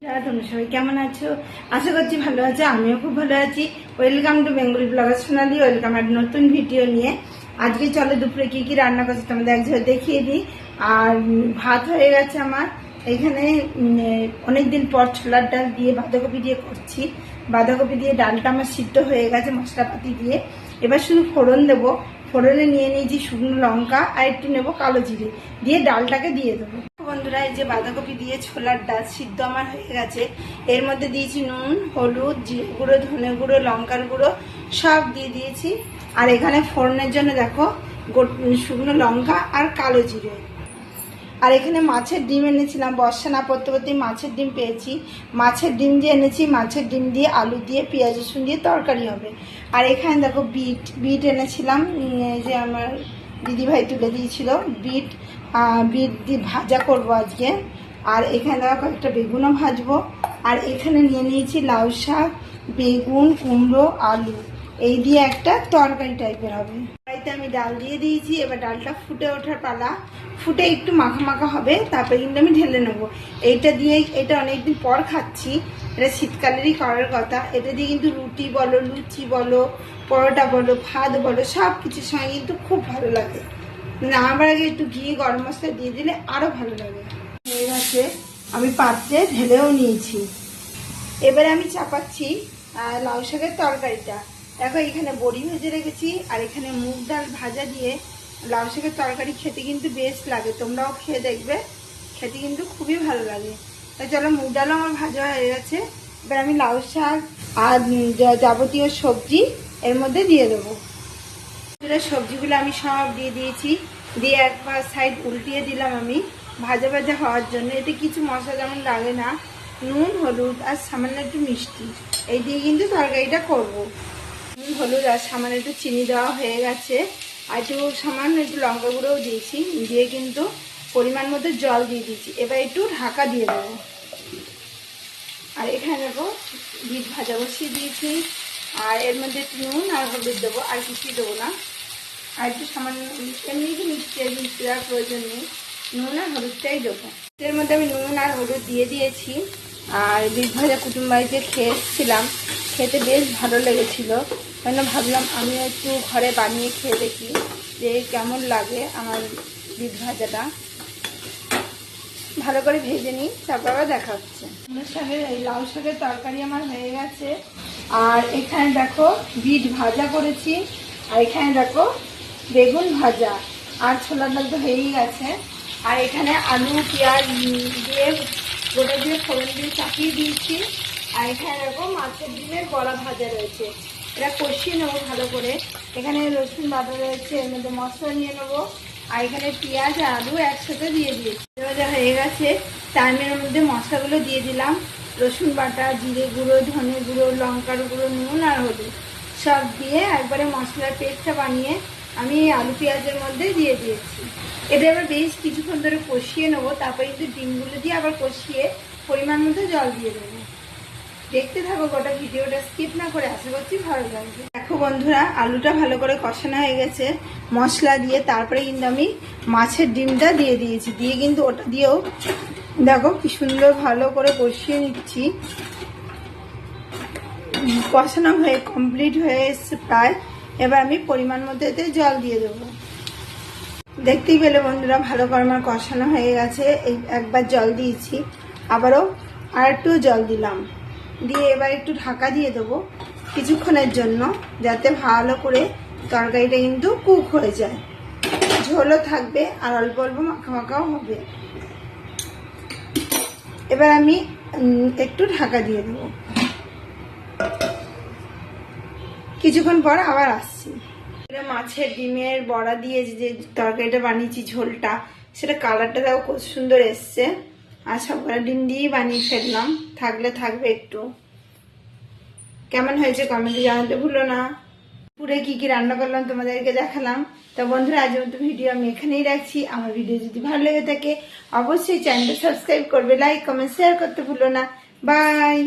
তোমরা সবাই কেমন আছো? আশা করছি ভালো আছো। আমিও খুব ভালো আছি। Welcome to Bengali blogger Sonali. Welcome একটা নতুন ভিডিও নিয়ে। আজকে চলো দুপুরে কি কি রান্না করছি তোমাদের একজন দেখিয়ে দিই। আর ভাত হয়ে গেছে আমার এখানে। অনেকদিন পর ছোলার ডাল দিয়ে বাঁধাকপি দিয়ে করছি। বাঁধাকপি দিয়ে ডালটা আমার সিদ্ধ হয়ে গেছে মশলাপাতি দিয়ে। এবার শুধু ফোড়ন দেবো। ফোড়নে নিয়ে নিয়েছি শুকনো লঙ্কা আর একটু নেবো কালো জিরে দিয়ে ডালটাকে দিয়ে দেবো। বন্ধুরা, এই যে বাঁধাকপি দিয়ে ছোলার ডাল সিদ্ধ আমার হয়ে গেছে। এর মধ্যে দিয়েছি নুন, হলুদ, জিরে গুঁড়ো, ধনে গুঁড়ো, লঙ্কার গুঁড়ো সব দিয়ে দিয়েছি। আর এখানে ফোড়নের জন্য দেখো শুকনো লঙ্কা আর কালো জিরে। আর এখানে মাছের ডিম এনেছিলাম, বর্ষা না পড়তে পড়তেই মাছের ডিম পেয়েছি। মাছের ডিম দিয়ে এনেছি, মাছের ডিম দিয়ে আলু দিয়ে পেঁয়াজ রসুন দিয়ে তরকারি হবে। আর এখানে দেখো বিট এনেছিলাম, যে আমার দিদিভাই তুলে দিয়েছিল বিট। বিট দিয়ে ভাজা করবো আজকে। আর এখানে দেখো কয়েকটা বেগুনও ভাজবো। আর এখানে নিয়ে নিয়েছি লাউ শাক, বেগুন, কুমড়ো, আলু, এই দিয়ে একটা তরকারি টাইপের হবে। কড়াইতে আমি ডাল দিয়ে দিয়েছি। এবার ডালটা ফুটে ওঠার পালা। ফুটে একটু মাখা মাখা হবে, তারপরে কিন্তু আমি ঢেলে নেবো। এইটা দিয়ে, এটা অনেকদিন পর খাচ্ছি, এটা শীতকালেরই করার কথা। এটা দিয়ে কিন্তু রুটি বলো, লুচি বলো, পরোটা বলো, ভাত বলো, সব কিছুর সঙ্গে কিন্তু খুব ভালো লাগে। নামাবার আগে একটু ঘি গরম মশলা দিয়ে দিলে আরো ভালো লাগে। হয়ে গেছে, আমি পাত্রে ঢেলেও নিয়েছি। এবারে আমি চাপাচ্ছি লাউ শাকের তরকারিটা। দেখো এখানে বড়ি ভেজে রেখেছি, আর এখানে মুগ ডাল ভাজা দিয়ে লাউ শাকের তরকারি খেতে কিন্তু বেশ লাগে। তোমরাও খেয়ে দেখবে, খেতে কিন্তু খুবই ভালো লাগে। তাই চলো, মুগ ডালও আমার ভাজা হয়ে গেছে। এবার আমি লাউ শাক আর যাবতীয় সবজি এর মধ্যে দিয়ে দেবো। সবজিগুলো আমি সব দিয়ে দিয়েছি। দিয়ে একবার সাইড উল্টিয়ে দিলাম আমি ভাজা ভাজা হওয়ার জন্য। এতে কিছু মশলা যেমন লাগে না, নুন, হলুদ আর সামান্য একটু মিষ্টি, এই দিয়ে কিন্তু তরকারিটা করবো। নুন, হলুদ আর সামান্য একটু চিনি দেওয়া হয়ে গেছে। আর একটু সামান্য একটু লঙ্কা গুঁড়োও দিয়েছি। দিয়ে কিন্তু পরিমাণ মতো জল দিয়ে দিয়েছি। এবার একটু ঢাকা দিয়ে দেবো। আর এখানে দেখো বিট ভাজা বসিয়ে দিয়েছি। আর এর মধ্যে একটু নুন আর হলুদ দেবো, আর কিছুই দেবো না। আর একটু সামান্য এমনি কি মিষ্টি দেওয়ার প্রয়োজন নেই, নুন আর হলুদটাই দেবো। এর মধ্যে আমি নুন আর হলুদ দিয়ে দিয়েছি। আর বিট ভাজা কুটুম বাড়িতে খেয়ে এসেছিলাম, খেতে বেশ ভালো লেগেছিল। কেন ভাবলাম আমিও একটু ঘরে বানিয়ে খেয়ে দেখি যে কেমন লাগে আমার বিট ভাজাটা। ভালো করে ভেজে নিই, তারপর আবার দেখা হচ্ছে। শাকের এই লাউ শাকের তরকারি আমার হয়ে গেছে। আর এখানে দেখো বিট ভাজা করেছি। আর এখানে দেখো বেগুন ভাজা। আর ছোলার ডাল তো হয়েই গেছে। আর এখানে আলু পেঁয়াজ দিয়ে গোটা দিয়ে ফোড়ন দিয়ে চাপিয়ে দিয়েছি। আর এখানে দেখো মাছের ডিমের বড়া ভাজা রয়েছে। এটা কষিয়ে নেবো ভালো করে। এখানে রসুন বাটা রয়েছে, এর মধ্যে মশলা নিয়ে নেবো। আর এখানে পেঁয়াজ আর আলু একসাথে দিয়ে দিয়েছি। ভাজা হয়ে গেছে, টাইমের মধ্যে মশলাগুলো দিয়ে দিলাম। রসুন বাটা, জিরে গুঁড়ো, ধনে গুঁড়ো, লঙ্কার গুঁড়ো, নুন আর হলুদ সব দিয়ে একবারে মশলার পেস্টটা বানিয়ে আমি আলু পেঁয়াজের মধ্যে দিয়ে দিয়েছি। এটা এবার বেশ কিছুক্ষণ ধরে কষিয়ে নেবো। তারপরে কিন্তু ডিমগুলো দিয়ে আবার কষিয়ে পরিমাণ মতো জল দিয়ে দেবো। দেখতে থাকো গোটা ভিডিওটা, স্কিপ না করে। আশা করছি ভালো লাগবে। দেখো বন্ধুরা, আলুটা ভালো করে কষানো হয়ে গেছে মশলা দিয়ে। তারপরে কিন্তু আমি মাছের ডিমটা দিয়ে দিয়েছি। দিয়ে কিন্তু ওটা দিয়েও দেখো কি সুন্দর ভালো করে কষিয়ে নিচ্ছি। কষানো হয়ে কমপ্লিট হয়ে এসছে প্রায়। এবার আমি পরিমাণ মতো এতে জল দিয়ে দেবো। দেখতেই পেলে বন্ধুরা, ভালো করে আমার কষানো হয়ে গেছে। এই একবার জল দিয়েছি, আবারও আর একটু জল দিলাম। দিয়ে এবার একটু ঢাকা দিয়ে দেবো কিছুক্ষণের জন্য, যাতে ভালো করে তরকারিটা কিন্তু কুক হয়ে যায়। ঝোলও থাকবে আর অল্প অল্প মাখা মাখাও হবে। এবার আমি একটু ঢাকা দিয়ে দেবো। কিছুক্ষণ পর আবার আসছি। মাছের ডিমের বড়া দিয়ে যে তরকারিটা বানিয়েছি ঝোলটা, সেটা কালারটা দেখো খুব সুন্দর এসছে। আর সবগুলো ডিম দিয়েই বানিয়ে ফেললাম, থাকলে থাকবে একটু। কেমন হয়েছে কমেন্টে জানাতে ভুলো না। পুরে কি কি রান্না করলাম তোমাদেরকে দেখালাম। তো বন্ধুরা, আজকের মতো ভিডিও আমি এখানেই রাখছি। আমার ভিডিও যদি ভালো লেগে থাকে অবশ্যই চ্যানেলটা সাবস্ক্রাইব করবে, লাইক কমেন্ট শেয়ার করতে ভুলো না। বাই।